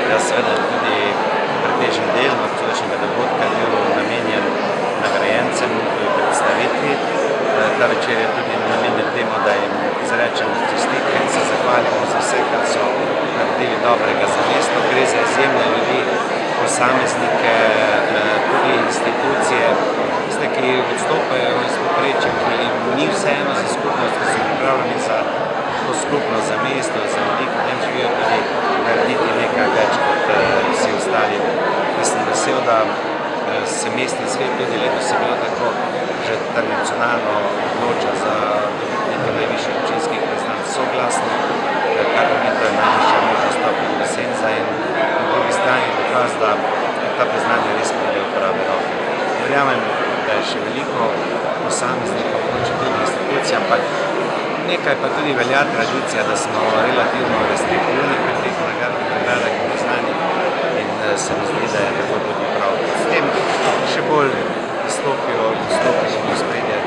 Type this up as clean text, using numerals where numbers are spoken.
Jaz seveda tudi pretežen del nocojšnjega dogodka bil namenjen nagrajencem v predstavitvi. Ta večer je tudi namenjen temu, da jim izrečemo čestitke in se zahvalimo za vse, kar so naredili dobrega za mesto. Gre za izjemne ljudi, posameznike, tudi institucije, ki odstopajo iz povprečja, ki jim ni vseeno za skupnost, ki so pripravljeni za to skupnost, za mesto, za ljudi, ki tam živijo, tudi narediti nekaj več kot vsi ostali. Jaz sem vesel, da se mestni svet tudi letos je bilo tako že tradicionalno odloča za dobitnike najvišjih občinskih priznanj soglasno, kar pomeni, da je najvišja možna stopnja konsenza in na drugi strani dokaz, da ta priznanja res pridejo v prave roke. Verjamem, da je še veliko posameznikov, mogoče tudi institucij, ampak nekaj pa tudi velja tradicija, da smo relativno restriktivni pri teh nagradnih priznanjih in se mi zdi, da je tako tudi prav. S tem še bolj izstopijo v spredje